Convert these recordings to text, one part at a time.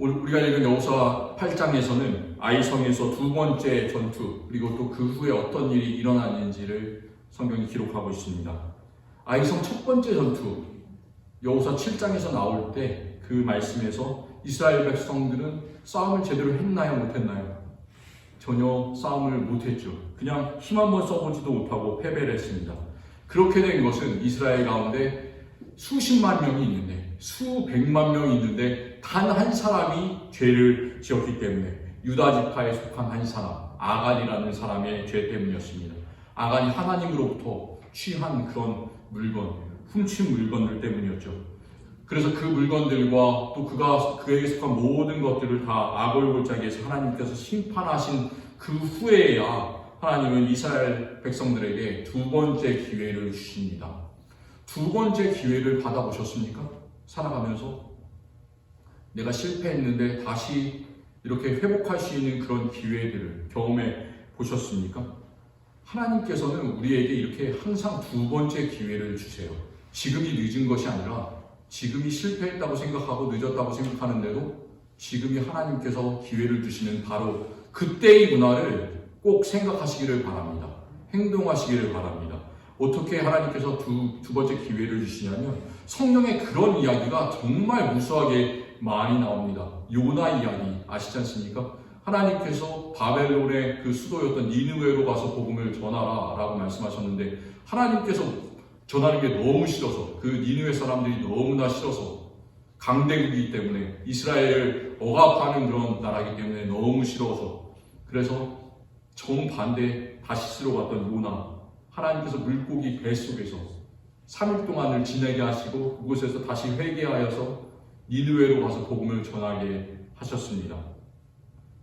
오늘 우리가 읽은 여호수아 8장에서는 아이성에서 두 번째 전투, 그리고 또 그 후에 어떤 일이 일어났는지를 성경이 기록하고 있습니다. 아이성 첫 번째 전투, 여호수아 7장에서 나올 때 그 말씀에서 이스라엘 백성들은 싸움을 제대로 했나요, 못했나요? 전혀 싸움을 못했죠. 그냥 힘 한번 써보지도 못하고 패배를 했습니다. 그렇게 된 것은 이스라엘 가운데 수십만 명이 있는데, 수백만 명이 있는데 단 한 사람이 죄를 지었기 때문에, 유다 지파에 속한 한 사람, 아간이라는 사람의 죄 때문이었습니다. 아간이 하나님으로부터 취한 그런 물건, 훔친 물건들 때문이었죠. 그래서 그 물건들과 또 그에게 속한 모든 것들을 다 아골골짜기에서 하나님께서 심판하신 그 후에야 하나님은 이스라엘 백성들에게 두 번째 기회를 주십니다. 두 번째 기회를 받아보셨습니까? 살아가면서 내가 실패했는데 다시 이렇게 회복할 수 있는 그런 기회들을 경험해 보셨습니까? 하나님께서는 우리에게 이렇게 항상 두 번째 기회를 주세요. 지금이 늦은 것이 아니라 지금이 실패했다고 생각하고 늦었다고 생각하는데도 지금이 하나님께서 기회를 주시는 바로 그때의 문화를 꼭 생각하시기를 바랍니다. 행동하시기를 바랍니다. 어떻게 하나님께서 두 번째 기회를 주시냐면, 성경에 그런 이야기가 정말 무수하게 많이 나옵니다. 요나 이야기 아시지 않습니까? 하나님께서 바벨론의 그 수도였던 니느웨로 가서 복음을 전하라 라고 말씀하셨는데, 하나님께서 전하는 게 너무 싫어서, 그 니느웨 사람들이 너무나 싫어서, 강대국이기 때문에, 이스라엘을 억압하는 그런 나라이기 때문에 너무 싫어서, 그래서 정반대 다시스로 갔던 요나, 하나님께서 물고기 뱃속에서 3일 동안을 지내게 하시고 그곳에서 다시 회개하여서 니느웨로 가서 복음을 전하게 하셨습니다.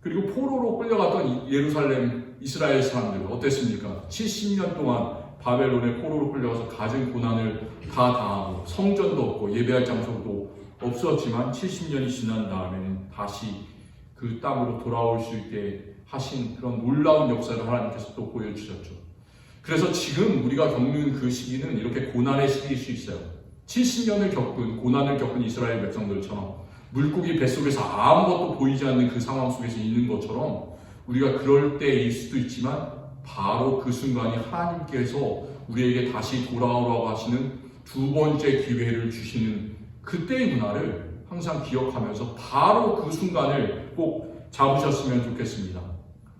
그리고 포로로 끌려갔던 예루살렘 이스라엘 사람들 어땠습니까? 70년 동안 바벨론의 포로로 끌려가서 가진 고난을 다 당하고 성전도 없고 예배할 장소도 없었지만 70년이 지난 다음에는 다시 그 땅으로 돌아올 수 있게 하신 그런 놀라운 역사를 하나님께서 또 보여주셨죠. 그래서 지금 우리가 겪는 그 시기는 이렇게 고난의 시기일 수 있어요. 70년을 겪은, 고난을 겪은 이스라엘 백성들처럼 물고기 뱃속에서 아무것도 보이지 않는 그 상황 속에서 있는 것처럼 우리가 그럴 때일 수도 있지만, 바로 그 순간이 하나님께서 우리에게 다시 돌아오라고 하시는 두 번째 기회를 주시는 그때의 문화를 항상 기억하면서 바로 그 순간을 꼭 잡으셨으면 좋겠습니다.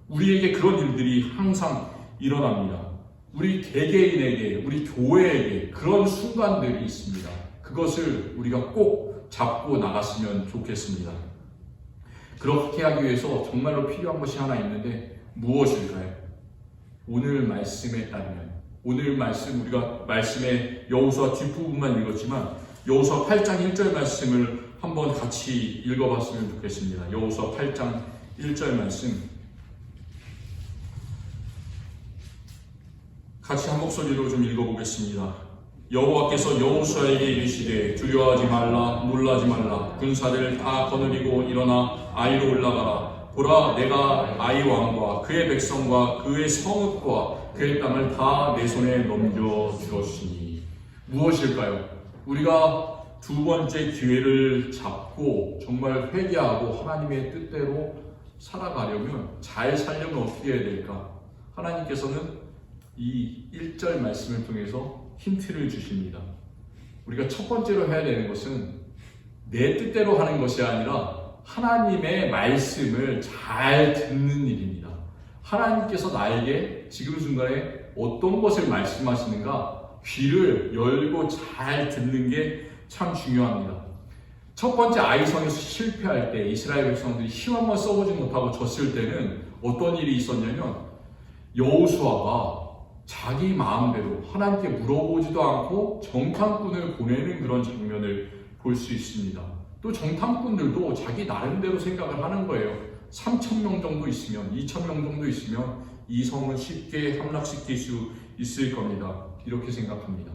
우리에게 그런 일들이 항상 일어납니다. 우리 개개인에게, 우리 교회에게 그런 순간들이 있습니다. 그것을 우리가 꼭 잡고 나갔으면 좋겠습니다. 그렇게 하기 위해서 정말로 필요한 것이 하나 있는데 무엇일까요? 오늘 말씀에 따르면, 오늘 말씀, 우리가 말씀의 여호수아 뒷부분만 읽었지만 여호수아 8장 1절 말씀을 한번 같이 읽어봤으면 좋겠습니다. 여호수아 8장 1절 말씀 같이 한 목소리로 좀 읽어보겠습니다. 여호와께서 여호수아에게 이르시되 두려워하지 말라, 놀라지 말라. 군사들을 다 거느리고 일어나 아이로 올라가라. 보라, 내가 아이 왕과 그의 백성과 그의 성읍과 그의 땅을 다 내 손에 넘겨주었으니. 무엇일까요? 우리가 두 번째 기회를 잡고 정말 회개하고 하나님의 뜻대로 살아가려면, 잘 살려면 어떻게 해야 될까? 하나님께서는 이 1절 말씀을 통해서 힌트를 주십니다. 우리가 첫 번째로 해야 되는 것은 내 뜻대로 하는 것이 아니라 하나님의 말씀을 잘 듣는 일입니다. 하나님께서 나에게 지금 순간에 어떤 것을 말씀하시는가 귀를 열고 잘 듣는 게 참 중요합니다. 첫 번째 아이성에서 실패할 때 이스라엘 백성들이 힘 한번 써보지 못하고 졌을 때는 어떤 일이 있었냐면, 여호수아가 자기 마음대로 하나님께 물어보지도 않고 정탐꾼을 보내는 그런 장면을 볼 수 있습니다. 또 정탐꾼들도 자기 나름대로 생각을 하는 거예요. 3,000명 정도 있으면, 2,000명 정도 있으면 이 성은 쉽게 함락시킬 수 있을 겁니다. 이렇게 생각합니다.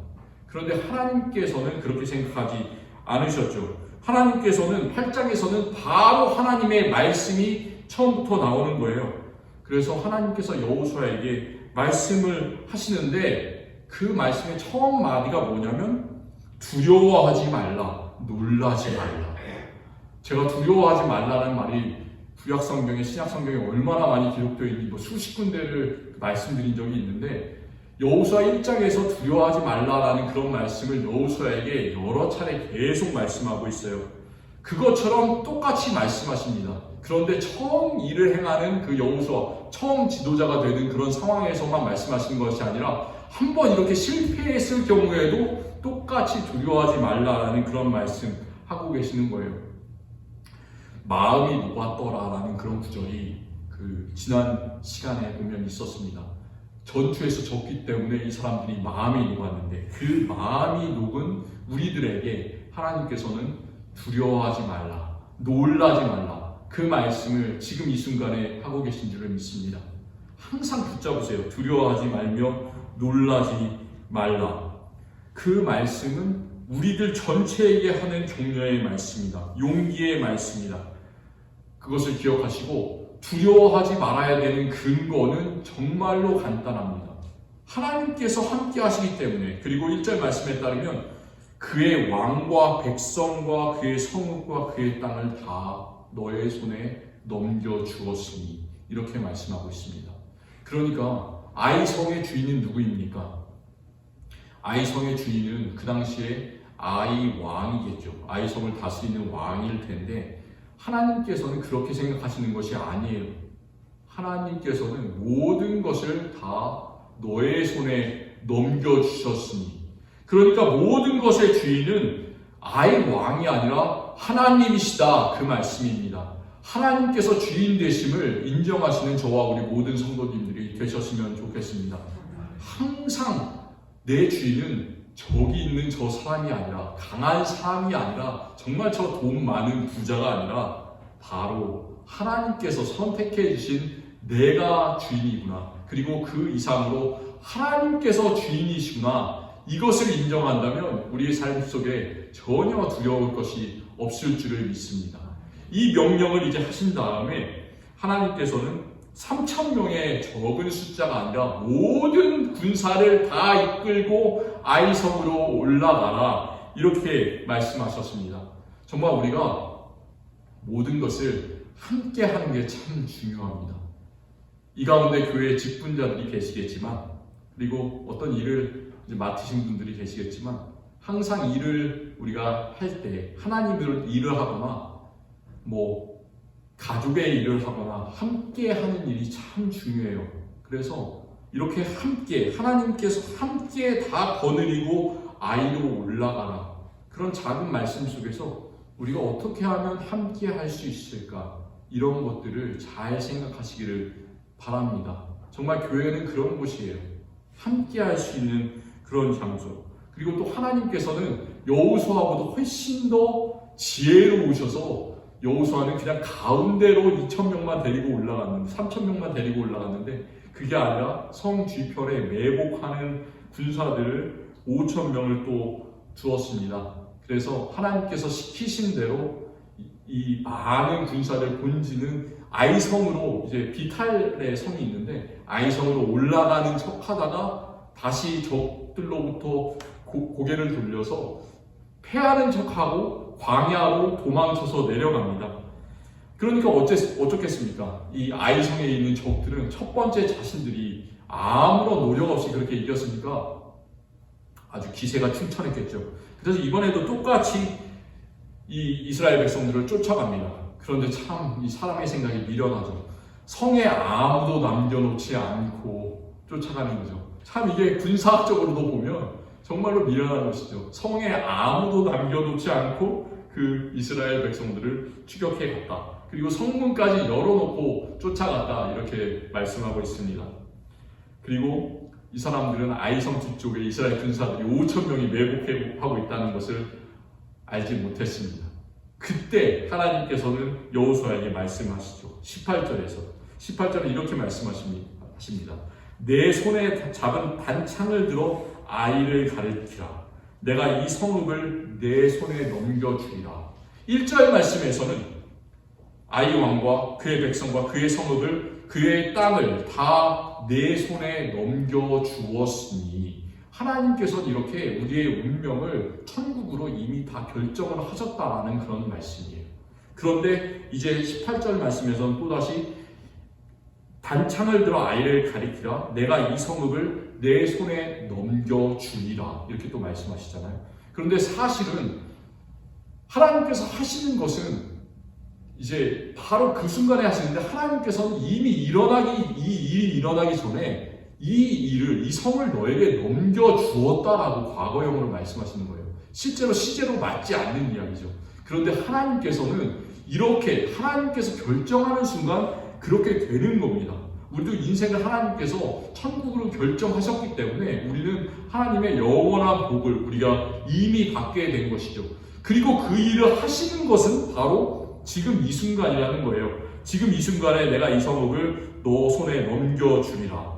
그런데 하나님께서는 그렇게 생각하지 않으셨죠. 하나님께서는 8장에서는 바로 하나님의 말씀이 처음부터 나오는 거예요. 그래서 하나님께서 여호수아에게 말씀을 하시는데, 그 말씀의 처음 마디가 뭐냐면 두려워하지 말라, 놀라지 말라. 제가 두려워하지 말라는 말이 구약 성경에, 신약 성경에 얼마나 많이 기록되어 있는지 수십 군데를 말씀드린 적이 있는데, 여호수아 1장에서 두려워하지 말라라는 그런 말씀을 여호수아에게 여러 차례 계속 말씀하고 있어요. 그것처럼 똑같이 말씀하십니다. 그런데 처음 일을 행하는 그 여호수아, 처음 지도자가 되는 그런 상황에서만 말씀하시는 것이 아니라 한번 이렇게 실패했을 경우에도 똑같이 두려워하지 말라라는 그런 말씀 하고 계시는 거예요. 마음이 녹았더라라는 그런 구절이 지난 시간에 보면 있었습니다. 전투에서 졌기 때문에 이 사람들이 마음이 녹았는데, 그 마음이 녹은 우리들에게 하나님께서는 두려워하지 말라, 놀라지 말라, 그 말씀을 지금 이 순간에 하고 계신 줄을 믿습니다. 항상 붙잡으세요. 두려워하지 말며 놀라지 말라. 그 말씀은 우리들 전체에게 하는 격려의 말씀이다. 용기의 말씀이다. 그것을 기억하시고, 두려워하지 말아야 되는 근거는 정말로 간단합니다. 하나님께서 함께 하시기 때문에, 그리고 1절 말씀에 따르면 그의 왕과 백성과 그의 성읍과 그의 땅을 다 너의 손에 넘겨주었으니, 이렇게 말씀하고 있습니다. 그러니까 아이성의 주인은 누구입니까? 아이성의 주인은 그 당시에 아이 왕이겠죠. 아이성을 다스리는 왕일 텐데, 하나님께서는 그렇게 생각하시는 것이 아니에요. 하나님께서는 모든 것을 다 너의 손에 넘겨주셨으니, 그러니까 모든 것의 주인은 아이 왕이 아니라 하나님이시다, 그 말씀입니다. 하나님께서 주인 되심을 인정하시는 저와 우리 모든 성도님들이 되셨으면 좋겠습니다. 항상 내 주인은 저기 있는 저 사람이 아니라, 강한 사람이 아니라, 정말 저 돈 많은 부자가 아니라 바로 하나님께서 선택해 주신 내가 주인이구나, 그리고 그 이상으로 하나님께서 주인이시구나, 이것을 인정한다면 우리의 삶 속에 전혀 두려울 것이 없을 줄을 믿습니다. 이 명령을 이제 하신 다음에 하나님께서는 3,000명의 적은 숫자가 아니라 모든 군사를 다 이끌고 아이성으로 올라가라, 이렇게 말씀하셨습니다. 정말 우리가 모든 것을 함께 하는 게 참 중요합니다. 이 가운데 교회에 직분자들이 계시겠지만, 그리고 어떤 일을 맡으신 분들이 계시겠지만, 항상 일을 우리가 할 때 하나님을 일을 하거나 가족의 일을 하거나 함께 하는 일이 참 중요해요. 그래서 이렇게 함께, 하나님께서 함께 다 거느리고 아이로 올라가라, 그런 작은 말씀 속에서 우리가 어떻게 하면 함께 할 수 있을까, 이런 것들을 잘 생각하시기를 바랍니다. 정말 교회는 그런 곳이에요. 함께 할 수 있는 그런 장소. 그리고 또 하나님께서는 여호수아보다 훨씬 더 지혜로우셔서, 여호수아는 그냥 가운데로 2,000명만 데리고 올라갔는데, 3,000명만 데리고 올라갔는데, 그게 아니라 성 뒤편에 매복하는 군사들을 5,000명을 또 두었습니다. 그래서 하나님께서 시키신 대로 이 많은 군사들 본지는 아이성으로, 이제 비탈의 성이 있는데 아이성으로 올라가는 척 하다가 다시 적들로부터 고개를 돌려서 패하는 척하고 광야로 도망쳐서 내려갑니다. 그러니까 어쩌겠습니까? 이 아이성에 있는 적들은 첫 번째 자신들이 아무런 노력 없이 그렇게 이겼으니까 아주 기세가 충천했겠죠. 그래서 이번에도 똑같이 이 이스라엘 백성들을 쫓아갑니다. 그런데 참 이 사람의 생각이 미련하죠. 성에 아무도 남겨놓지 않고 쫓아가는 거죠. 참 이게 군사학적으로도 보면 정말로 미련한 것이죠. 성에 아무도 남겨놓지 않고 그 이스라엘 백성들을 추격해 갔다. 그리고 성문까지 열어놓고 쫓아갔다, 이렇게 말씀하고 있습니다. 그리고 이 사람들은 아이성 뒤쪽에 이스라엘 군사들이 5,000명이 매복하고 있다는 것을 알지 못했습니다. 그때 하나님께서는 여호수아에게 말씀하시죠. 18절에 이렇게 말씀하십니다. 내 손에 잡은 단창을 들어 아이를 가르치라. 내가 이 성읍을 내 손에 넘겨주리라. 1절 말씀에서는 아이 왕과 그의 백성과 그의 성읍을, 그의 땅을 다 내 손에 넘겨주었으니, 하나님께서는 이렇게 우리의 운명을 천국으로 이미 다 결정을 하셨다라는 그런 말씀이에요. 그런데 이제 18절 말씀에서는 또다시 단창을 들어 아이를 가리키라 내가 이 성읍을 내 손에 넘겨주리라 이렇게 또 말씀하시잖아요. 그런데 사실은 하나님께서 하시는 것은 이제 바로 그 순간에 하시는데 하나님께서는 이미 이 일이 일어나기 전에 이 성을 너에게 넘겨주었다라고 과거형으로 말씀하시는 거예요. 실제로 시제로 맞지 않는 이야기죠. 그런데 하나님께서는 이렇게 하나님께서 결정하는 순간 그렇게 되는 겁니다. 우리도 인생을 하나님께서 천국으로 결정하셨기 때문에 우리는 하나님의 영원한 복을 우리가 이미 받게 된 것이죠. 그리고 그 일을 하시는 것은 바로 지금 이 순간이라는 거예요. 지금 이 순간에 내가 이 성읍을 너 손에 넘겨주리라.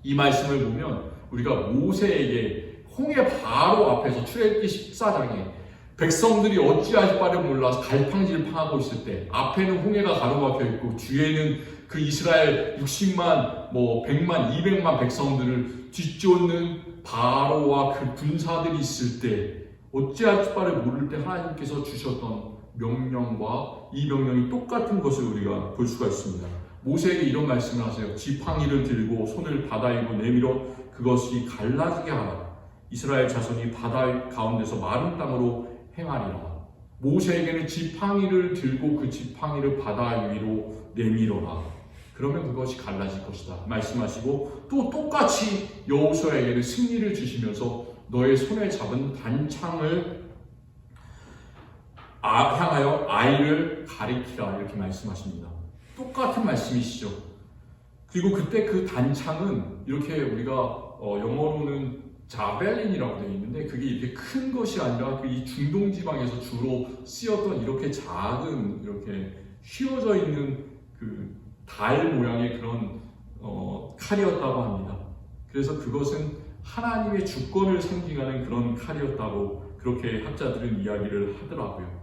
이 말씀을 보면 우리가 모세에게 홍해 바로 앞에서 출애굽기 14장에 백성들이 어찌할 바를 몰라서 갈팡질팡하고 있을 때 앞에는 홍해가 가로막혀 있고 뒤에는 그 이스라엘 60만, 100만, 200만 백성들을 뒤쫓는 바로와 그 군사들이 있을 때 어찌할 바를 모를 때 하나님께서 주셨던 명령과 이 명령이 똑같은 것을 우리가 볼 수가 있습니다. 모세에게 이런 말씀을 하세요. 지팡이를 들고 손을 바다 위로 내밀어 그것이 갈라지게 하라. 이스라엘 자손이 바다 가운데서 마른 땅으로 행하리라. 모세에게는 지팡이를 들고 그 지팡이를 바다 위로 내밀어라. 그러면 그것이 갈라질 것이다 말씀하시고 또 똑같이 여호수아에게는 승리를 주시면서 너의 손에 잡은 단창을 향하여 아이를 가리키라 이렇게 말씀하십니다. 똑같은 말씀이시죠. 그리고 그때 그 단창은 이렇게 우리가 영어로는 자벨린이라고 되어 있는데 그게 이렇게 큰 것이 아니라 이 중동 지방에서 주로 쓰였던 이렇게 작은 이렇게 휘어져 있는 그 달 모양의 그런 칼이었다고 합니다. 그래서 그것은 하나님의 주권을 상징하는 그런 칼이었다고 그렇게 학자들은 이야기를 하더라고요.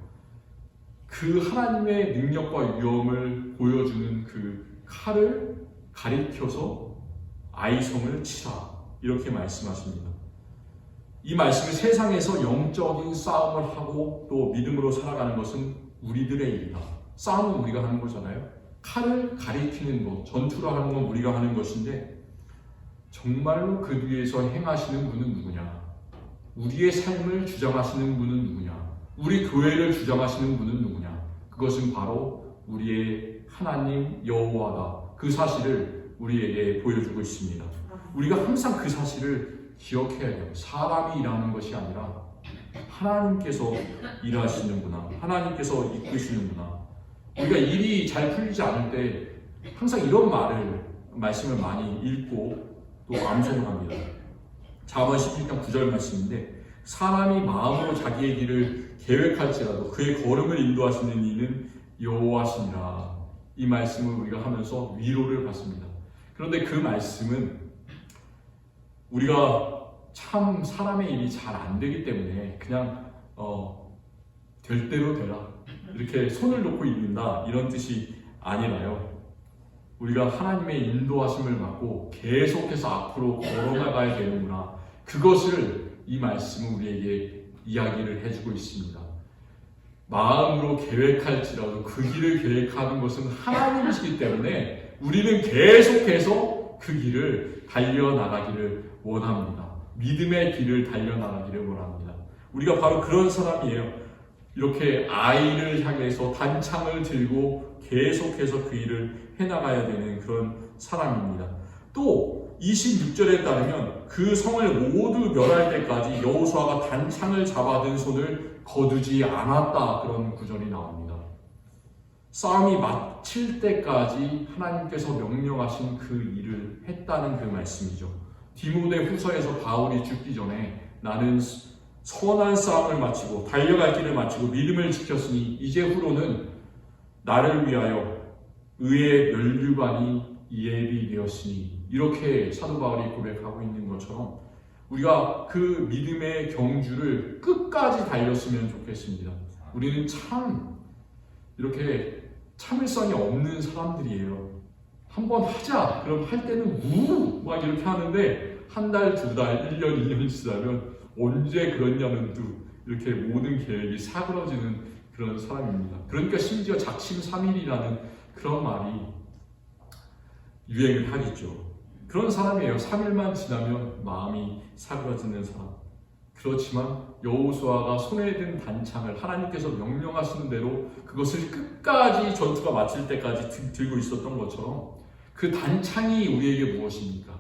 그 하나님의 능력과 위엄을 보여주는 그 칼을 가리켜서 아이성을 치라 이렇게 말씀하십니다. 이 말씀은 세상에서 영적인 싸움을 하고 또 믿음으로 살아가는 것은 우리들의 일이다. 싸움은 우리가 하는 거잖아요. 칼을 가리키는 것, 전투를 하는 건 우리가 하는 것인데 정말로 그 뒤에서 행하시는 분은 누구냐? 우리의 삶을 주장하시는 분은 누구냐? 우리 교회를 주장하시는 분은 누구냐? 그것은 바로 우리의 하나님 여호와다. 그 사실을 우리에게 보여주고 있습니다. 우리가 항상 그 사실을 기억해야 돼요. 사람이 일하는 것이 아니라 하나님께서 일하시는구나. 하나님께서 이끄시는구나. 우리가 일이 잘 풀리지 않을 때 항상 이런 말씀을 많이 읽고 또 암송을 합니다. 잠언 11장 9절 말씀인데 사람이 마음으로 자기의 길을 계획할지라도 그의 걸음을 인도하시는 이는 여호와시니라. 이 말씀을 우리가 하면서 위로를 받습니다. 그런데 그 말씀은 우리가 참 사람의 일이 잘 안 되기 때문에 그냥 될 대로 되라 이렇게 손을 놓고 있는다 이런 뜻이 아니라요. 우리가 하나님의 인도하심을 받고 계속해서 앞으로 걸어나가야 되는구나. 그것을 이 말씀은 우리에게 이야기를 해주고 있습니다. 마음으로 계획할지라도 그 길을 계획하는 것은 하나님이시기 때문에 우리는 계속해서 그 길을 달려나가기를 원합니다. 믿음의 길을 달려나가기를 원합니다. 우리가 바로 그런 사람이에요. 이렇게 아이를 향해서 단창을 들고 계속해서 그 일을 해나가야 되는 그런 사람입니다. 또 26절에 따르면 그 성을 모두 멸할 때까지 여호수아가 단창을 잡아든 손을 거두지 않았다 그런 구절이 나옵니다. 싸움이 마칠 때까지 하나님께서 명령하신 그 일을 했다는 그 말씀이죠. 디모데 후서에서 바울이 죽기 전에 나는 선한 싸움을 마치고 달려갈 길을 마치고 믿음을 지켰으니 이제 후로는 나를 위하여 의의 면류관이 예비되었으니 이렇게 사도 바울이 고백하고 있는 것처럼 우리가 그 믿음의 경주를 끝까지 달렸으면 좋겠습니다. 우리는 참 이렇게 참을성이 없는 사람들이에요. 한번 하자 그럼 할 때는 막 이렇게 하는데 한 달, 두 달, 1년, 2년 지나면 언제 그랬냐는 듯 이렇게 모든 계획이 사그러지는 그런 사람입니다. 그러니까 심지어 작심삼일이라는 그런 말이 유행을 하겠죠. 그런 사람이에요. 3일만 지나면 마음이 사그라지는 사람. 그렇지만 여호수아가 손에 든 단창을 하나님께서 명령하시는 대로 그것을 끝까지 전투가 마칠 때까지 들고 있었던 것처럼 그 단창이 우리에게 무엇입니까?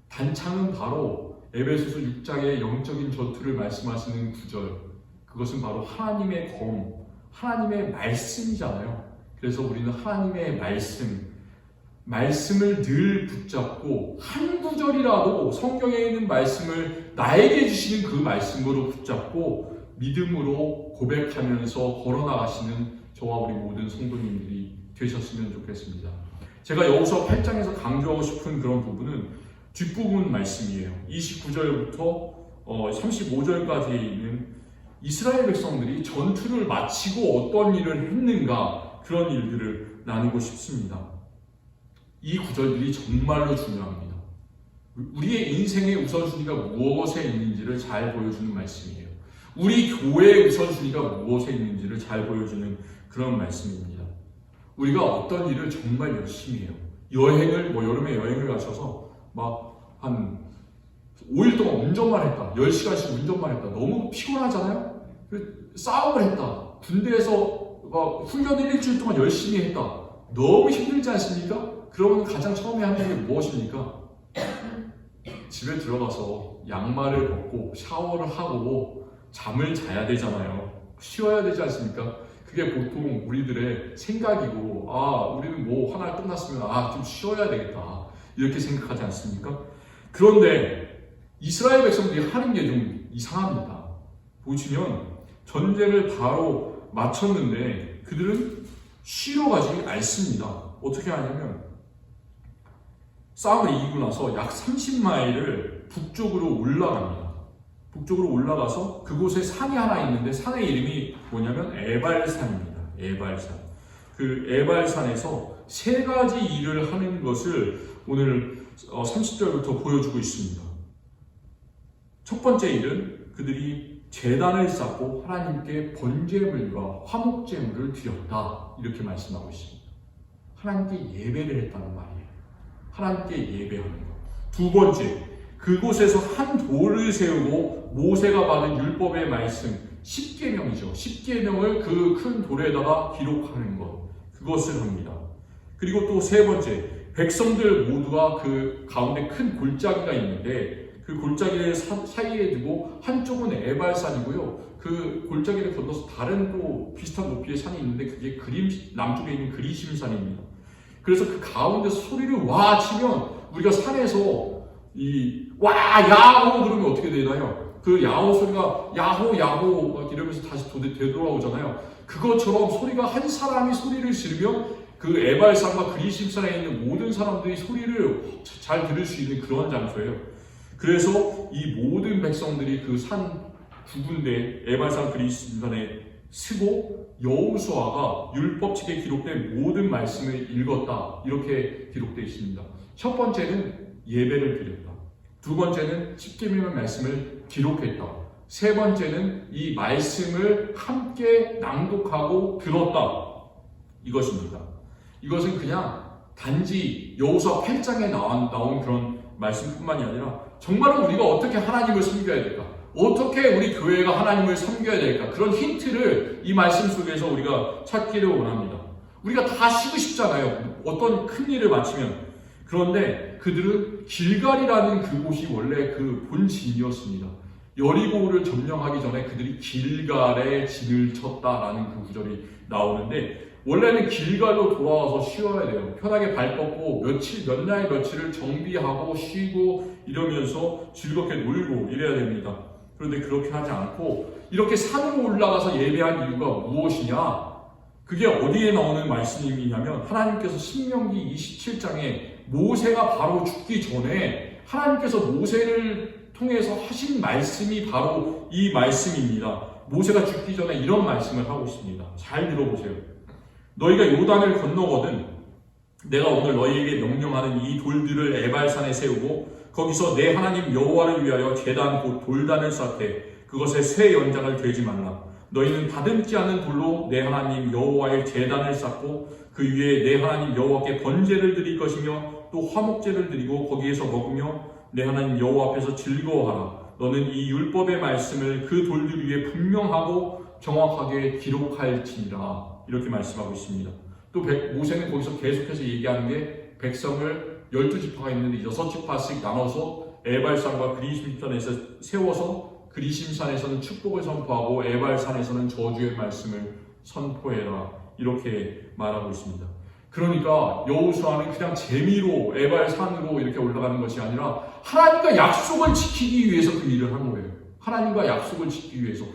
단창은 바로 에베소서 6장의 영적인 전투를 말씀하시는 구절, 그것은 바로 하나님의 검, 하나님의 말씀이잖아요. 그래서 우리는 하나님의 말씀을 늘 붙잡고 한 구절이라도 성경에 있는 말씀을 나에게 주시는 그 말씀으로 붙잡고 믿음으로 고백하면서 걸어나가시는 저와 우리 모든 성도님들이 되셨으면 좋겠습니다. 제가 여호수아 8장에서 강조하고 싶은 그런 부분은 뒷부분 말씀이에요. 29절부터 35절까지 있는 이스라엘 백성들이 전투를 마치고 어떤 일을 했는가, 그런 일들을 나누고 싶습니다. 이 구절들이 정말로 중요합니다. 우리의 인생의 우선순위가 무엇에 있는지를 잘 보여주는 말씀이에요. 우리 교회의 우선순위가 무엇에 있는지를 잘 보여주는 그런 말씀입니다. 우리가 어떤 일을 정말 열심히 해요. 여름에 여행을 가셔서 한 5일 동안 운전만 했다. 10시간씩 운전만 했다. 너무 피곤하잖아요? 싸움을 했다. 군대에서 훈련을 일주일 동안 열심히 했다. 너무 힘들지 않습니까? 그러면 가장 처음에 하는 게 무엇입니까? 집에 들어가서 양말을 벗고 샤워를 하고 잠을 자야 되잖아요. 쉬어야 되지 않습니까? 그게 보통 우리들의 생각이고, 우리는 하나 끝났으면 좀 쉬어야 되겠다, 이렇게 생각하지 않습니까? 그런데 이스라엘 백성들이 하는 게 좀 이상합니다. 보시면 전쟁을 바로 마쳤는데 그들은 쉬러 가지 않습니다. 어떻게 하냐면 싸움을 이기고 나서 약 30마일을 북쪽으로 올라갑니다. 북쪽으로 올라가서 그곳에 산이 하나 있는데 산의 이름이 뭐냐면 에발산입니다. 에발산. 그 에발산에서 세 가지 일을 하는 것을 오늘 30절부터 보여주고 있습니다. 첫 번째 일은 그들이 제단을 쌓고 하나님께 번제물과 화목제물을 드렸다, 이렇게 말씀하고 있습니다. 하나님께 예배를 했다는 말이에요. 하나님께 예배하는 것. 두 번째, 그곳에서 한 돌을 세우고 모세가 받은 율법의 말씀, 10계명이죠. 10계명을 그 큰 돌에다가 기록하는 것, 그것을 합니다. 그리고 또 세 번째, 백성들 모두가 그 가운데 큰 골짜기가 있는데 그 골짜기를 사이에 두고 한쪽은 에발산이고요. 그 골짜기를 건너서 다른 또 비슷한 높이의 산이 있는데 그게 남쪽에 있는 그리심산입니다. 그래서 그 가운데서 소리를 와 치면 우리가 산에서 야호 그러면 어떻게 되나요? 그 야호 소리가 야호 막 이러면서 다시 되돌아오잖아요. 그것처럼 소리가 한 사람이 소리를 지르면 그 에발산과 그리심산에 있는 모든 사람들이 소리를 잘 들을 수 있는 그런 장소예요. 그래서 이 모든 백성들이 그 산 두 군데 에발산 그리심산에 쓰고 여호수아가 율법책에 기록된 모든 말씀을 읽었다, 이렇게 기록되어 있습니다. 첫 번째는 예배를 드렸다. 두 번째는 십계명의 말씀을 기록했다. 세 번째는 이 말씀을 함께 낭독하고 들었다, 이것입니다. 이것은 그냥 단지 여호수아 8장에 나온 그런 말씀뿐만이 아니라 정말로 우리가 어떻게 하나님을 섬겨야 될까, 어떻게 우리 교회가 하나님을 섬겨야 될까, 그런 힌트를 이 말씀 속에서 우리가 찾기를 원합니다. 우리가 다 쉬고 싶잖아요, 어떤 큰 일을 마치면. 그런데 그들은 길갈이라는 그곳이 원래 그 본진이었습니다. 여리고를 점령하기 전에 그들이 길갈에 진을 쳤다라는 그 구절이 나오는데, 원래는 길갈로 돌아와서 쉬어야 돼요. 편하게 발 뻗고 몇 날 며칠을 정비하고 쉬고 이러면서 즐겁게 놀고 이래야 됩니다. 그런데 그렇게 하지 않고 이렇게 산으로 올라가서 예배한 이유가 무엇이냐? 그게 어디에 나오는 말씀이냐면 하나님께서 신명기 27장에 모세가 바로 죽기 전에 하나님께서 모세를 통해서 하신 말씀이 바로 이 말씀입니다. 모세가 죽기 전에 이런 말씀을 하고 있습니다. 잘 들어보세요. 너희가 요단을 건너거든 내가 오늘 너희에게 명령하는 이 돌들을 에발산에 세우고 거기서 내 하나님 여호와를 위하여 제단 곧 돌단을 쌓되 그것에 쇠 연장을 되지 말라. 너희는 다듬지 않은 돌로 내 하나님 여호와의 제단을 쌓고 그 위에 내 하나님 여호와께 번제를 드릴 것이며 또 화목제를 드리고 거기에서 먹으며 내 하나님 여호와 앞에서 즐거워하라. 너는 이 율법의 말씀을 그 돌들 위에 분명하고 정확하게 기록할지니라. 이렇게 말씀하고 있습니다. 또 모세는 거기서 계속해서 얘기하는 게 백성을 12지파가 있는데 6지파씩 나눠서 에발산과 그리심산에서 세워서 그리심산에서는 축복을 선포하고 에발산에서는 저주의 말씀을 선포해라. 이렇게 말하고 있습니다. 그러니까 여호수아는 그냥 재미로 에발산으로 이렇게 올라가는 것이 아니라 하나님과 약속을 지키기 위해서 그 일을 한 거예요. 하나님과 약속을 지키기 위해서.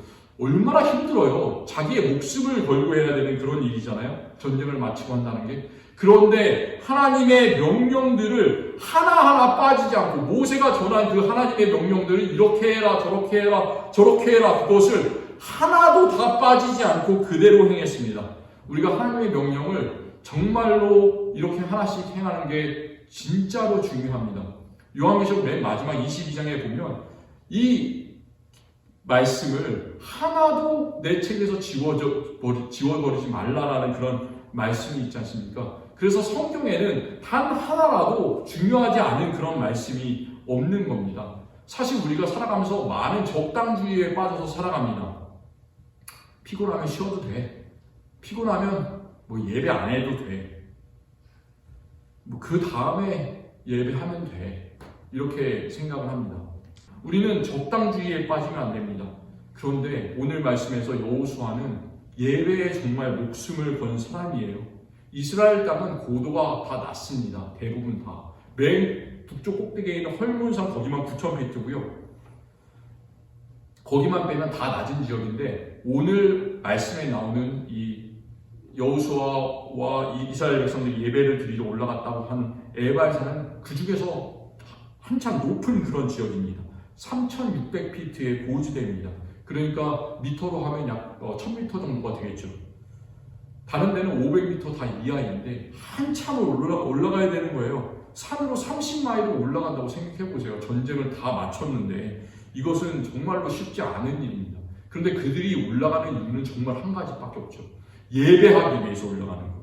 얼마나 힘들어요. 자기의 목숨을 걸고 해야 되는 그런 일이잖아요. 전쟁을 마치고 한다는 게. 그런데 하나님의 명령들을 하나하나 빠지지 않고 모세가 전한 그 하나님의 명령들을 이렇게 해라 저렇게 해라 저렇게 해라 그것을 하나도 다 빠지지 않고 그대로 행했습니다. 우리가 하나님의 명령을 정말로 이렇게 하나씩 행하는 게 진짜로 중요합니다. 요한계시록 맨 마지막 22장에 보면 이 말씀을 하나도 내 책에서 지워버리지 말라라는 그런 말씀이 있지 않습니까? 그래서 성경에는 단 하나라도 중요하지 않은 그런 말씀이 없는 겁니다. 사실 우리가 살아가면서 많은 적당주의에 빠져서 살아갑니다. 피곤하면 쉬어도 돼. 피곤하면 예배 안 해도 돼. 그 다음에 예배하면 돼. 이렇게 생각을 합니다. 우리는 적당주의에 빠지면 안 됩니다. 그런데 오늘 말씀에서 여호수아는 예배에 정말 목숨을 건 사람이에요. 이스라엘 땅은 고도가 다 낮습니다. 대부분 다. 맨 북쪽 꼭대기에 있는 헐몬산 거기만 9,000피트고요. 거기만 빼면 다 낮은 지역인데 오늘 말씀에 나오는 이 여호수아와 이스라엘 백성들이 예배를 드리러 올라갔다고 한 에발산은 그 중에서 한참 높은 그런 지역입니다. 3,600피트의 고지대입니다. 그러니까 미터로 하면 약 1,000m 정도가 되겠죠. 다른 데는 500m 다 이하인데 한참을 올라가야 되는 거예요. 산으로 30마일을 올라간다고 생각해보세요. 전쟁을 다 마쳤는데 이것은 정말로 쉽지 않은 일입니다. 그런데 그들이 올라가는 이유는 정말 한 가지밖에 없죠. 예배하기 위해서 올라가는 것.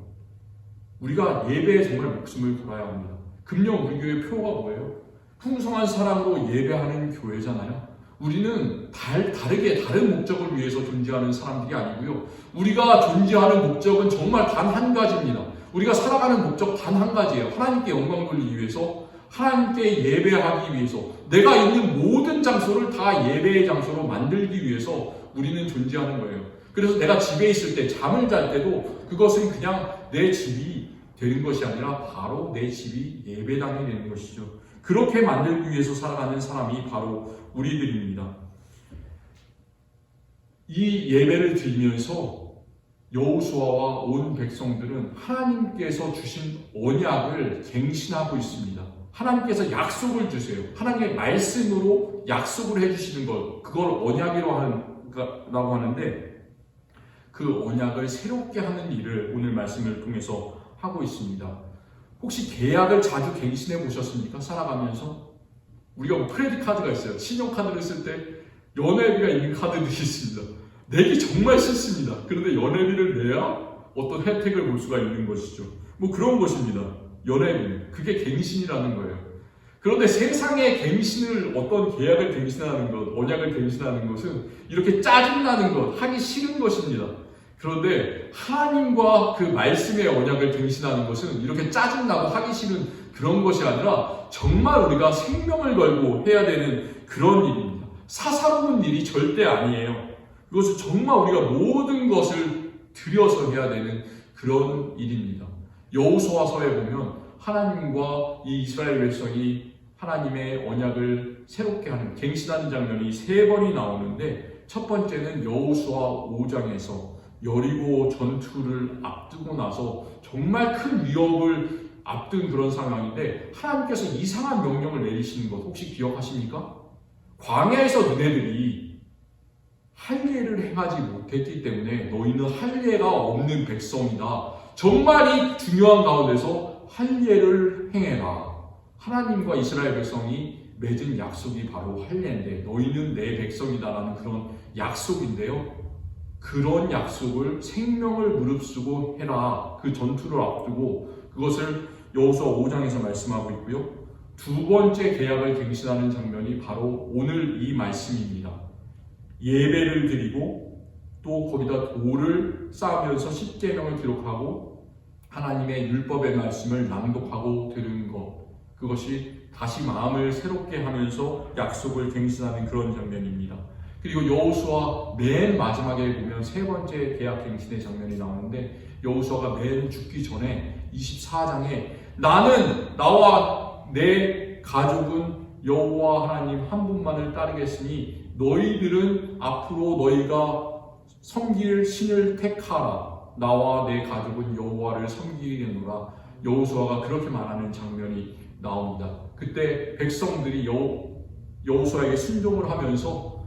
우리가 예배에 정말 목숨을 걸어야 합니다. 금년 우리 교회 표가 뭐예요? 풍성한 사랑으로 예배하는 교회잖아요. 우리는 다르게 다른 목적을 위해서 존재하는 사람들이 아니고요. 우리가 존재하는 목적은 정말 단 한 가지입니다. 우리가 살아가는 목적 단 한 가지예요. 하나님께 영광 돌리기 위해서, 하나님께 예배하기 위해서, 내가 있는 모든 장소를 다 예배의 장소로 만들기 위해서 우리는 존재하는 거예요. 그래서 내가 집에 있을 때, 잠을 잘 때도 그것은 그냥 내 집이 되는 것이 아니라 바로 내 집이 예배당이 되는 것이죠. 그렇게 만들기 위해서 살아가는 사람이 바로 우리들입니다. 이 예배를 드리면서 여호수아와 온 백성들은 하나님께서 주신 언약을 갱신하고 있습니다. 하나님께서 약속을 주세요. 하나님의 말씀으로 약속을 해주시는 것, 그걸 언약이라고 하는데 그 언약을 새롭게 하는 일을 오늘 말씀을 통해서 하고 있습니다. 혹시 계약을 자주 갱신해 보셨습니까? 살아가면서? 우리가 크레딧 카드가 있어요. 신용카드를 쓸 때 연회비가 있는 카드들이 있습니다. 내기 정말 싫습니다. 그런데 연회비를 내야 어떤 혜택을 볼 수가 있는 것이죠. 그런 것입니다. 연회비. 그게 갱신이라는 거예요. 그런데 세상의 갱신을, 어떤 계약을 갱신하는 것, 언약을 갱신하는 것은 이렇게 짜증나는 것, 하기 싫은 것입니다. 그런데 하나님과 그 말씀의 언약을 갱신하는 것은 이렇게 짜증나고 하기 싫은 그런 것이 아니라 정말 우리가 생명을 걸고 해야 되는 그런 일입니다. 사사로운 일이 절대 아니에요. 그것은 정말 우리가 모든 것을 들여서 해야 되는 그런 일입니다. 여호수아서에 보면 하나님과 이 이스라엘 백성이 하나님의 언약을 새롭게 하는, 갱신하는 장면이 3번이 나오는데 첫 번째는 여호수아 5장에서 여리고 전투를 앞두고 나서 정말 큰 위협을 앞둔 그런 상황인데 하나님께서 이상한 명령을 내리시는 것 혹시 기억하십니까? 광야에서 너네들이 할례를 행하지 못했기 때문에 너희는 할례가 없는 백성이다. 정말 이 중요한 가운데서 할례를 행해라. 하나님과 이스라엘 백성이 맺은 약속이 바로 할례인데 너희는 내 백성이다라는 그런 약속인데요. 그런 약속을 생명을 무릅쓰고 해라. 그 전투를 앞두고 그것을 여호수아 5장에서 말씀하고 있고요. 두 번째 계약을 갱신하는 장면이 바로 오늘 이 말씀입니다. 예배를 드리고 또 거기다 돌을 쌓으면서 십계명을 기록하고 하나님의 율법의 말씀을 낭독하고 들은 것, 그것이 다시 마음을 새롭게 하면서 약속을 갱신하는 그런 장면입니다. 그리고 여호수아 맨 마지막에 보면 세 번째 계약 갱신의 장면이 나오는데, 여호수아가 맨 죽기 전에 24장에 나는 나와 내 가족은 여호와 하나님 한 분만을 따르겠으니 너희들은 앞으로 너희가 섬길 신을 택하라. 나와 내 가족은 여호와를 섬기겠노라. 여호수아가 그렇게 말하는 장면이 나옵니다. 그때 백성들이 여호수아에게 순종을 하면서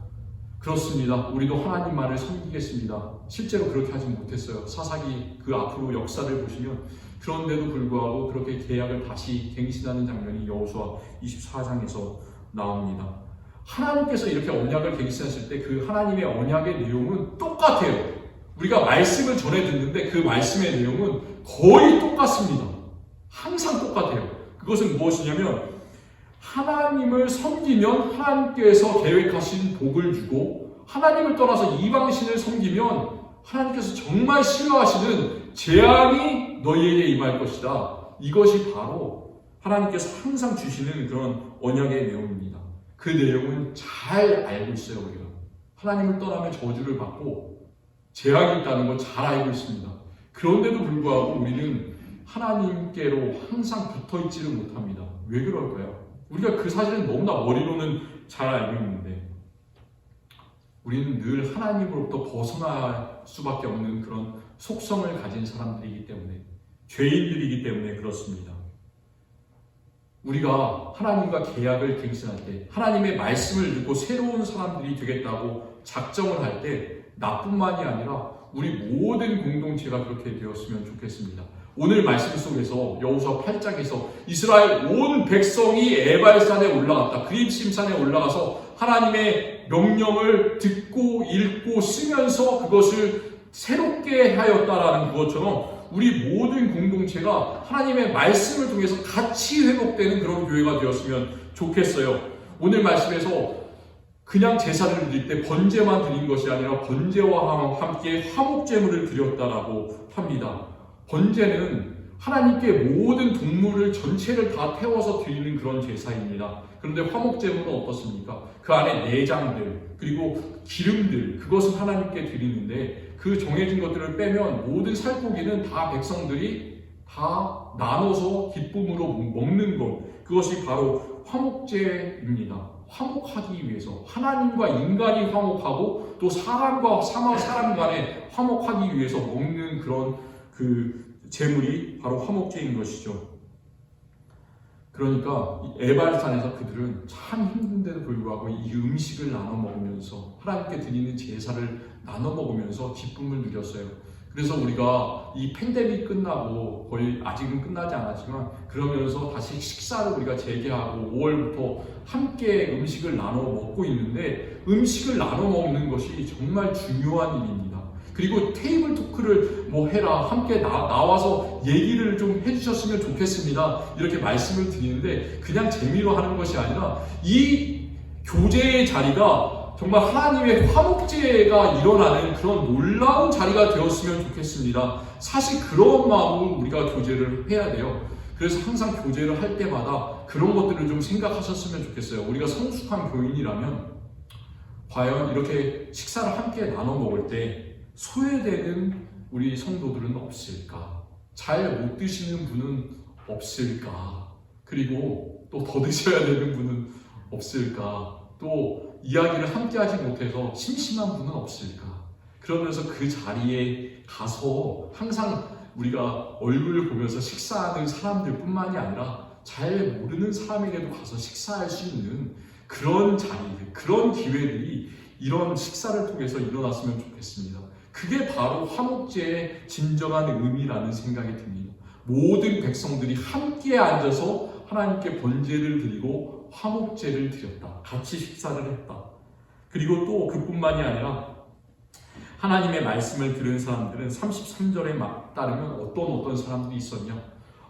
그렇습니다. 우리도 하나님만을 섬기겠습니다. 실제로 그렇게 하지 못했어요. 사사기 그 앞으로 역사를 보시면 그런데도 불구하고 그렇게 계약을 다시 갱신하는 장면이 여호수아 24장에서 나옵니다. 하나님께서 이렇게 언약을 갱신하실 때 그 하나님의 언약의 내용은 똑같아요. 우리가 말씀을 전해 듣는데 그 말씀의 내용은 거의 똑같습니다. 항상 똑같아요. 그것은 무엇이냐면 하나님을 섬기면 하나님께서 계획하신 복을 주고, 하나님을 떠나서 이방신을 섬기면 하나님께서 정말 싫어하시는 재앙이 너희에게 임할 것이다. 이것이 바로 하나님께서 항상 주시는 그런 언약의 내용입니다. 그 내용은 잘 알고 있어요. 우리가 하나님을 떠나면 저주를 받고 재앙이 있다는 걸 잘 알고 있습니다. 그런데도 불구하고 우리는 하나님께로 항상 붙어있지를 못합니다. 왜 그럴까요? 우리가 그 사실은 너무나 머리로는 잘 알고 있는데 우리는 늘 하나님으로부터 벗어날 수밖에 없는 그런 속성을 가진 사람들이기 때문에, 죄인들이기 때문에 그렇습니다. 우리가 하나님과 계약을 갱신할 때, 하나님의 말씀을 듣고 새로운 사람들이 되겠다고 작정을 할 때 나뿐만이 아니라 우리 모든 공동체가 그렇게 되었으면 좋겠습니다. 오늘 말씀 속에서 여호수아 8장에서 이스라엘 온 백성이 에발산에 올라갔다. 그립심산에 올라가서 하나님의 명령을 듣고 읽고 쓰면서 그것을 새롭게 하였다라는 그것처럼 우리 모든 공동체가 하나님의 말씀을 통해서 같이 회복되는 그런 교회가 되었으면 좋겠어요. 오늘 말씀에서 그냥 제사를 드릴 때 번제만 드린 것이 아니라 번제와 함께 화목제물을 드렸다라고 합니다. 번제는 하나님께 모든 동물을 전체를 다 태워서 드리는 그런 제사입니다. 그런데 화목제물은 어떻습니까? 그 안에 내장들 그리고 기름들, 그것은 하나님께 드리는데 그 정해진 것들을 빼면 모든 살코기는 다 백성들이 다 나눠서 기쁨으로 먹는 것, 그것이 바로 화목제입니다. 화목하기 위해서, 하나님과 인간이 화목하고 또 사람과 사람 간에 화목하기 위해서 먹는 그런 그 제물이 바로 화목제인 것이죠. 그러니까 에발산에서 그들은 참 힘든데도 불구하고 이 음식을 나눠 먹으면서 하나님께 드리는 제사를 나눠 먹으면서 기쁨을 누렸어요. 그래서 우리가 이 팬데믹 끝나고 거의 아직은 끝나지 않았지만 그러면서 다시 식사를 우리가 재개하고 5월부터 함께 음식을 나눠 먹고 있는데, 음식을 나눠 먹는 것이 정말 중요한 일입니다. 그리고 테이블 토크를 뭐 해라, 함께 나와서 얘기를 좀 해주셨으면 좋겠습니다, 이렇게 말씀을 드리는데 그냥 재미로 하는 것이 아니라 이 교제의 자리가 정말 하나님의 화목제가 일어나는 그런 놀라운 자리가 되었으면 좋겠습니다. 사실 그런 마음으로 우리가 교제를 해야 돼요. 그래서 항상 교제를 할 때마다 그런 것들을 좀 생각하셨으면 좋겠어요. 우리가 성숙한 교인이라면 과연 이렇게 식사를 함께 나눠 먹을 때 소외되는 우리 성도들은 없을까? 잘 못 드시는 분은 없을까? 그리고 또 더 드셔야 되는 분은 없을까? 또 이야기를 함께 하지 못해서 심심한 분은 없을까? 그러면서 그 자리에 가서 항상 우리가 얼굴을 보면서 식사하는 사람들 뿐만이 아니라 잘 모르는 사람에게도 가서 식사할 수 있는 그런 자리들, 그런 기회들이 이런 식사를 통해서 일어났으면 좋겠습니다. 그게 바로 화목제의 진정한 의미라는 생각이 듭니다. 모든 백성들이 함께 앉아서 하나님께 번제를 드리고 화목제를 드렸다. 같이 식사를 했다. 그리고 또 그뿐만이 아니라 하나님의 말씀을 들은 사람들은 33절에 따르면 어떤 사람들이 있었냐?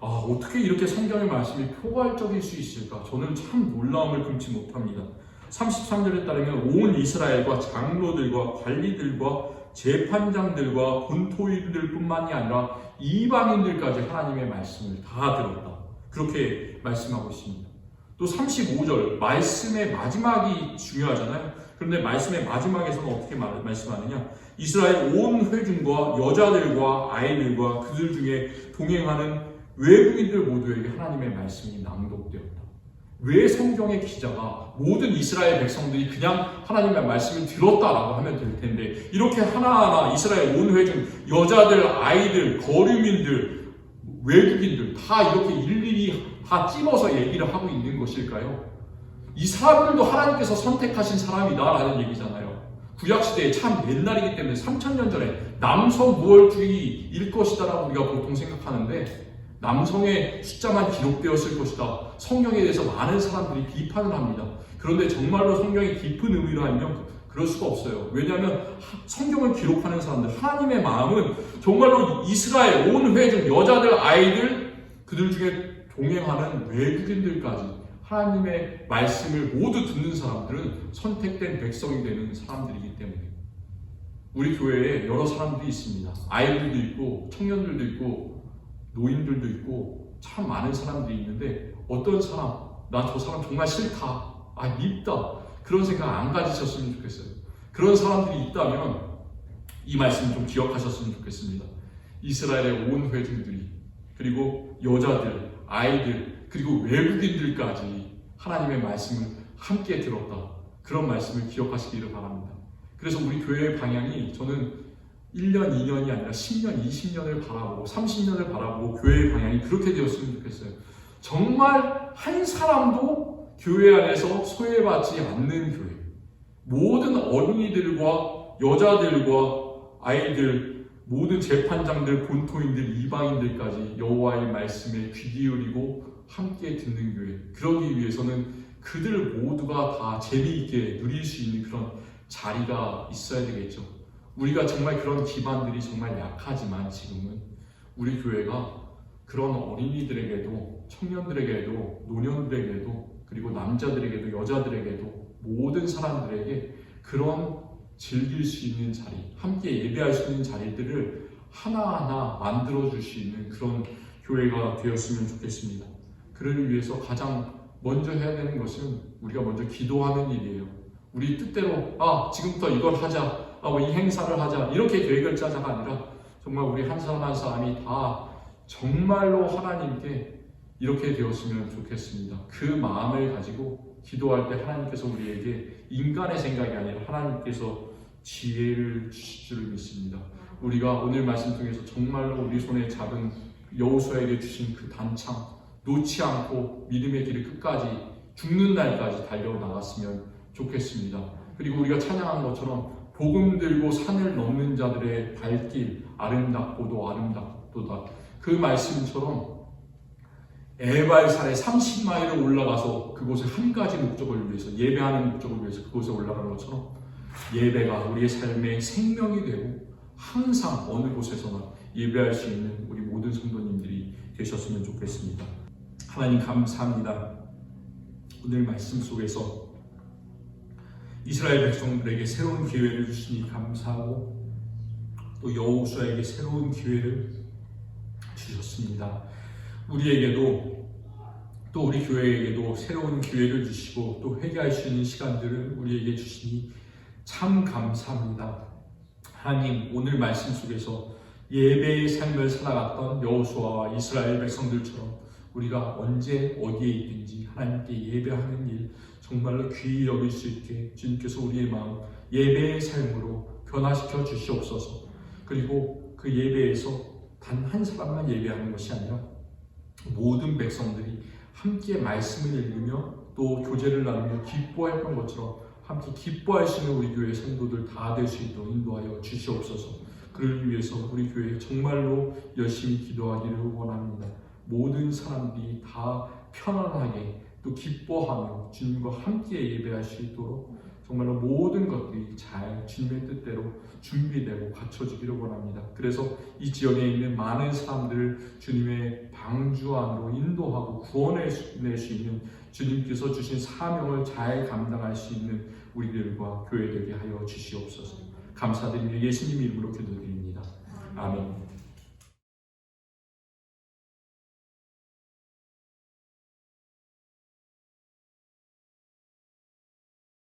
어떻게 이렇게 성경의 말씀이 포괄적일 수 있을까? 저는 참 놀라움을 금치 못합니다. 33절에 따르면 온 이스라엘과 장로들과 관리들과 재판장들과 본토인들 뿐만이 아니라 이방인들까지 하나님의 말씀을 다 들었다. 그렇게 말씀하고 있습니다. 또 35절, 말씀의 마지막이 중요하잖아요. 그런데 말씀의 마지막에서는 어떻게 말씀하느냐? 이스라엘 온 회중과 여자들과 아이들과 그들 중에 동행하는 외국인들 모두에게 하나님의 말씀이 낭독되었다. 왜 성경의 기자가 모든 이스라엘 백성들이 그냥 하나님의 말씀을 들었다라고 하면 될 텐데 이렇게 하나하나 이스라엘 온 회중, 여자들, 아이들, 거류민들, 외국인들 다 이렇게 일일이 다 찝어서 얘기를 하고 있는 것일까요? 이 사람들도 하나님께서 선택하신 사람이다라는 얘기잖아요. 구약시대에 참 옛날이기 때문에 3000년 전에 남성무월주의일 것이다라고 우리가 보통 생각하는데 남성의 숫자만 기록되었을 것이다. 성경에 대해서 많은 사람들이 비판을 합니다. 그런데 정말로 성경이 깊은 의미로 하면 그럴 수가 없어요. 왜냐하면 성경을 기록하는 사람들, 하나님의 마음은 정말로 이스라엘 온 회중, 여자들, 아이들, 그들 중에 동행하는 외국인들까지 하나님의 말씀을 모두 듣는 사람들은 선택된 백성이 되는 사람들이기 때문에 우리 교회에 여러 사람들이 있습니다. 아이들도 있고 청년들도 있고 노인들도 있고 참 많은 사람들이 있는데 어떤 사람, 나 저 사람 정말 싫다, 밉다 그런 생각 안 가지셨으면 좋겠어요. 그런 사람들이 있다면 이 말씀 좀 기억하셨으면 좋겠습니다. 이스라엘의 온 회중들이 그리고 여자들, 아이들 그리고 외국인들까지 하나님의 말씀을 함께 들었다. 그런 말씀을 기억하시기를 바랍니다. 그래서 우리 교회의 방향이 저는 1년, 2년이 아니라 10년, 20년을 바라보고 30년을 바라보고 교회의 방향이 그렇게 되었으면 좋겠어요. 정말 한 사람도 교회 안에서 소외받지 않는 교회. 모든 어린이들과 여자들과 아이들, 모든 재판장들, 본토인들, 이방인들까지 여호와의 말씀에 귀 기울이고 함께 듣는 교회. 그러기 위해서는 그들 모두가 다 재미있게 누릴 수 있는 그런 자리가 있어야 되겠죠. 우리가 정말 그런 기반들이 정말 약하지만 지금은 우리 교회가 그런 어린이들에게도 청년들에게도 노년들에게도 그리고 남자들에게도 여자들에게도 모든 사람들에게 그런 즐길 수 있는 자리, 함께 예배할 수 있는 자리들을 하나하나 만들어줄 수 있는 그런 교회가 되었으면 좋겠습니다. 그를 위해서 가장 먼저 해야 되는 것은 우리가 먼저 기도하는 일이에요. 우리 뜻대로 지금부터 이걸 하자, 이 행사를 하자 이렇게 계획을 짜자가 아니라 정말 우리 한 사람 한 사람이 다 정말로 하나님께 이렇게 되었으면 좋겠습니다. 그 마음을 가지고 기도할 때 하나님께서 우리에게 인간의 생각이 아니라 하나님께서 지혜를 주실 줄 믿습니다. 우리가 오늘 말씀 통해서 정말로 우리 손에 잡은 여호수아에게 주신 그 단창 놓지 않고 믿음의 길을 끝까지 죽는 날까지 달려나갔으면 좋겠습니다. 그리고 우리가 찬양한 것처럼 복음 들고 산을 넘는 자들의 발길 아름답고도 아름답도다. 그 말씀처럼 에발산에 30마일을 올라가서 그곳에 한 가지 목적을 위해서 예배하는 목적을 위해서 그곳에 올라가는 것처럼 예배가 우리의 삶의 생명이 되고 항상 어느 곳에서나 예배할 수 있는 우리 모든 성도님들이 되셨으면 좋겠습니다. 하나님 감사합니다. 오늘 말씀 속에서 이스라엘 백성들에게 새로운 기회를 주시니 감사하고 또 여호수아에게 새로운 기회를 주셨습니다. 우리에게도 또 우리 교회에게도 새로운 기회를 주시고 또 회개할 수 있는 시간들을 우리에게 주시니 참 감사합니다. 하나님 오늘 말씀 속에서 예배의 삶을 살아갔던 여호수아와 이스라엘 백성들처럼 우리가 언제 어디에 있든지 하나님께 예배하는 일 정말로 귀히 여길 수 있게 주님께서 우리의 마음 예배의 삶으로 변화시켜 주시옵소서. 그리고 그 예배에서 단 한 사람만 예배하는 것이 아니라 모든 백성들이 함께 말씀을 읽으며 또 교제를 나누며 기뻐했던 것처럼 함께 기뻐할 수 있는 우리 교회 성도들 다 될 수 있도록 인도하여 주시옵소서. 그를 위해서 우리 교회 정말로 열심히 기도하기를 원합니다. 모든 사람들이 다 편안하게 또 기뻐하며 주님과 함께 예배할 수 있도록 정말로 모든 것들이 잘 주님의 뜻대로 준비되고 갖춰지기를 원합니다. 그래서 이 지역에 있는 많은 사람들을 주님의 방주 안으로 인도하고 구원낼 수 있는 주님께서 주신 사명을 잘 감당할 수 있는 우리들과 교회 되게 하여 주시옵소서. 감사드리며 예수님 이름으로 기도드립니다. 아멘.